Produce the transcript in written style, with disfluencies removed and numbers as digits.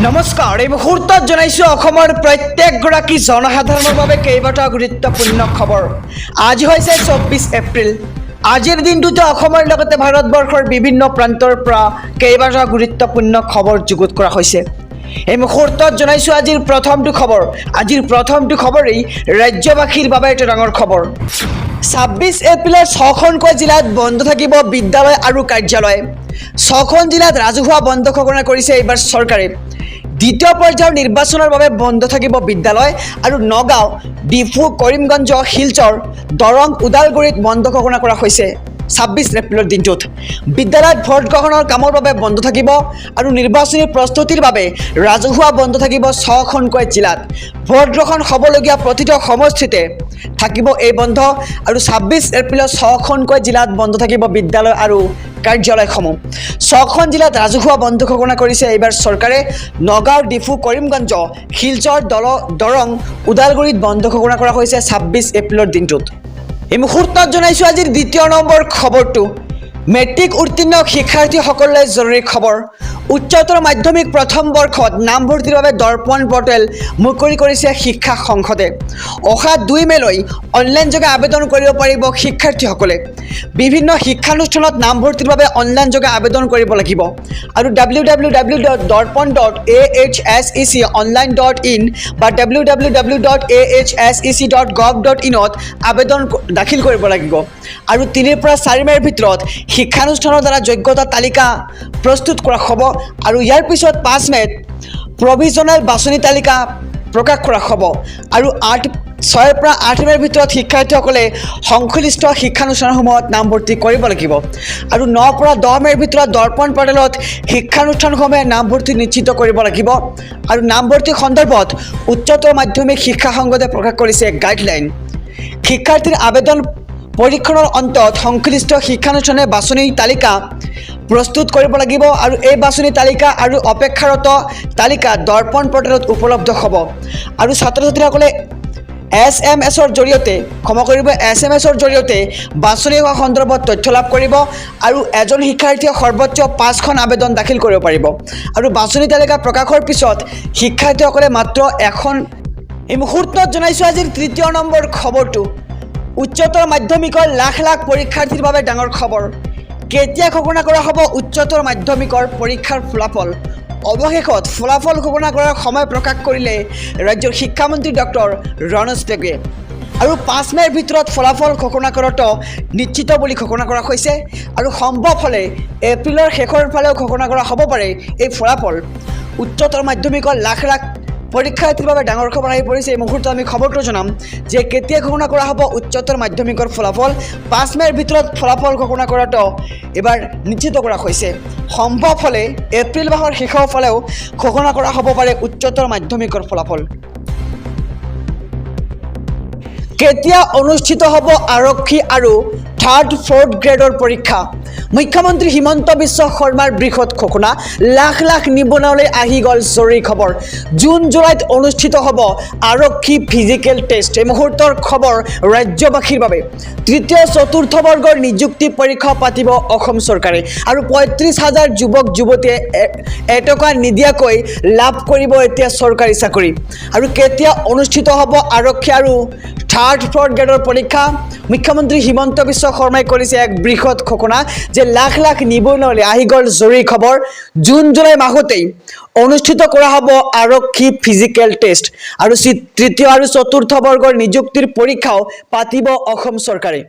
নমস্কাৰ এই মুহূৰ্তত জনাইছো অসমৰ প্ৰত্যেকগৰাকী জনসাধাৰণৰ বাবে কেইবাটাও গুৰুত্বপূৰ্ণ খবৰ। আজি হৈছে 24 এপ্ৰিল। আজিৰ দিনটোতে অসমৰ লগতে ভাৰতবৰ্ষৰ বিভিন্ন প্ৰান্তৰ পৰা কেইবাটাও গুৰুত্বপূৰ্ণ খবৰ যুগুত কৰা হৈছে। এই মুহূৰ্তত জনাইছো আজিৰ প্ৰথমটো খবৰেই ৰাজ্যবাসীৰ বাবে এটা ডাঙৰ খবৰ। 26 এপ্ৰিলত 6খনকৈ জিলাত বন্ধ থাকিব বিদ্যালয় আৰু কাৰ্যালয়। 6খন জিলাত ৰাজহুৱা বন্ধ ঘোষণা কৰিছে এইবাৰ চৰকাৰে। দ্বিতীয় পৰ্যায়ৰ নিৰ্বাচনৰ বাবে বন্ধ থাকিব বিদ্যালয় আৰু নগাঁও, ডিফু, কৰিমগঞ্জ, শিলচৰ, দৰং, ওদালগুৰিত বন্ধ ঘোষণা কৰা হৈছে। 26 এপ্ৰিলৰ দিনটোত বিদ্যালয়ত ভোট গ্ৰহণৰ কামৰ বাবে বন্ধ থাকিব আৰু নিৰ্বাচনী প্ৰস্তুতিৰ বাবে ৰাজহুৱা বন্ধ থাকিব 6খনকৈ জিলাত। ভোট গ্ৰহণ হ'বলগীয়া প্ৰতিটো সমষ্টিতে থাকিব এই বন্ধ আৰু 26 এপ্ৰিলত 6খনকৈ জিলাত বন্ধ থাকিব বিদ্যালয় আৰু কাৰ্যালয়সমূহ। 6খন জিলাত ৰাজহুৱা বন্ধ ঘোষণা কৰিছে এইবাৰ চৰকাৰে। নগাঁও, ডিফু, কৰিমগঞ্জ, শিলচৰ, দৰং, ওদালগুৰিত বন্ধ ঘোষণা কৰা হৈছে 26 এপ্ৰিলৰ দিনটোত। এই মুহূৰ্তত জনাইছো আজিৰ দ্বিতীয় নম্বৰ খবৰটো। মেট্ৰিক উত্তীৰ্ণ শিক্ষাৰ্থীসকললৈ জৰুৰী খবৰ। উচ্চতৰ মাধ্যমিক প্ৰথম বৰ্ষত নামভৰ্তিৰ বাবে দৰ্পণ পৰ্টেল মুকলি কৰিছে শিক্ষা সংসদে। অহা 2 মেলৈ অনলাইনযোগে আবেদন কৰিব পাৰিব শিক্ষাৰ্থীসকলে। বিভিন্ন শিক্ষানুষ্ঠানত নামভৰ্তিৰ বাবে অনলাইনযোগে আবেদন কৰিব লাগিব আৰু www.dorpon.ahsec.online.in বা www.ahsec.gov.in ত আবেদন দাখিল কৰিব লাগিব আৰু 3 পৰা 4 মেৰ ভিতৰত শিক্ষানুষ্ঠানৰ দ্বাৰা যোগ্যতা তালিকা প্ৰস্তুত কৰা হ'ব আৰু ইয়াৰ পিছত 5 মেত প্ৰভিজনেল বাছনি তালিকা প্ৰকাশ কৰা হ'ব আৰু 6 পৰা 8 মেৰ ভিতৰত শিক্ষাৰ্থীসকলে সংশ্লিষ্ট শিক্ষানুষ্ঠানসমূহত নামভৰ্তি কৰিব লাগিব আৰু 9 পৰা 10 মেৰ ভিতৰত দৰ্পণ পৰ্টেলত শিক্ষানুষ্ঠানসমূহে নামভৰ্তি নিশ্চিত কৰিব লাগিব আৰু নামভৰ্তি সন্দৰ্ভত উচ্চতৰ মাধ্যমিক শিক্ষা সংসদে প্ৰকাশ কৰিছে গাইডলাইন। শিক্ষাৰ্থীৰ আবেদন পৰীক্ষণৰ অন্তত সংশ্লিষ্ট শিক্ষানুষ্ঠানে বাছনি তালিকা প্ৰস্তুত কৰিব লাগিব আৰু এই বাছনি তালিকা আৰু অপেক্ষাৰত তালিকা দৰ্পণ পৰ্টেলত উপলব্ধ হ'ব আৰু ছাত্ৰ ছাত্ৰীসকলে SMS-ৰ জৰিয়তে বাছনি হোৱা সন্দৰ্ভত তথ্য লাভ কৰিব আৰু এজন শিক্ষাৰ্থীয়ে সৰ্বোচ্চ 5খন আবেদন দাখিল কৰিব পাৰিব আৰু বাছনি তালিকা প্ৰকাশৰ পিছত শিক্ষাৰ্থীসকলে মাত্ৰ এখন। এই মুহূৰ্তত জনাইছো আজিৰ তৃতীয় নম্বৰ খবৰটো। উচ্চতৰ মাধ্যমিকৰ লাখ লাখ পৰীক্ষাৰ্থীৰ বাবে ডাঙৰ খবৰ। কেতিয়া ঘোষণা কৰা হ'ব উচ্চতৰ মাধ্যমিকৰ পৰীক্ষাৰ ফলাফল? অৱশেষত ফলাফল ঘোষণা কৰাৰ সময় প্ৰকাশ কৰিলে ৰাজ্যৰ শিক্ষামন্ত্ৰী ডক্টৰ ৰণোজ পেগুৱে আৰু 5 মেৰ ভিতৰত ফলাফল ঘোষণা কৰাটো নিশ্চিত বুলি ঘোষণা কৰা হৈছে আৰু সম্ভৱ হ'লে এপ্ৰিলৰ শেষৰ ফালেও ঘোষণা কৰা হ'ব পাৰে এই ফলাফল। উচ্চতৰ মাধ্যমিকৰ লাখ লাখ পৰীক্ষাৰ্থীৰ বাবে ডাঙৰ খবৰ আহি পৰিছে। এই মুহূৰ্তত আমি খবৰটো জনাম যে কেতিয়া ঘোষণা কৰা হ'ব উচ্চতৰ মাধ্যমিকৰ ফলাফল। 5 মেৰ ভিতৰত ফলাফল ঘোষণা কৰাটো এবাৰ নিশ্চিত কৰা হৈছে। সম্ভৱ হ'লে এপ্ৰিল মাহৰ শেষৰ ফালেও ঘোষণা কৰা হ'ব পাৰে উচ্চতৰ মাধ্যমিকৰ ফলাফল। কেতিয়া অনুষ্ঠিত হ'ব আৰক্ষী আৰু 3rd 4th গ্ৰেডৰ পৰীক্ষা? মুখ্যমন্ত্ৰী হিমন্ত বিশ্ব শৰ্মাৰ বৃহৎ ঘোষণা। লাখ লাখ নিবনুৱালৈ আহি গ'ল জৰুৰী খবৰ। জুন জুলাইত অনুষ্ঠিত হ'ব আৰক্ষী ফিজিকেল টেষ্ট। এই মুহূৰ্তৰ খবৰ ৰাজ্যবাসীৰ বাবে। 3য় 4ৰ্থ বৰ্গৰ নিযুক্তি পৰীক্ষা পাতিব অসম চৰকাৰে আৰু 35,000 যুৱক যুৱতীয়ে এটকা নিদিয়াকৈ লাভ কৰিব এতিয়া চৰকাৰী চাকৰি। আৰু কেতিয়া অনুষ্ঠিত হ'ব আৰক্ষী আৰু 3rd 4th গ্ৰেডৰ পৰীক্ষা? মুখ্যমন্ত্ৰী হিমন্ত বিশ্ব শৰ্মাই কৰিছে এক বৃহৎ ঘোষণা যে লাখ লাখ নিবনুৱালৈ আহি গ'ল জৰুৰী খবৰ। জুন জুলাই মাহতেই অনুষ্ঠিত কৰা হ'ব আৰক্ষী ফিজিকেল টেষ্ট আৰু 3য় আৰু 4ৰ্থ বৰ্গৰ নিযুক্তিৰ পৰীক্ষাও পাতিব অসম চৰকাৰে।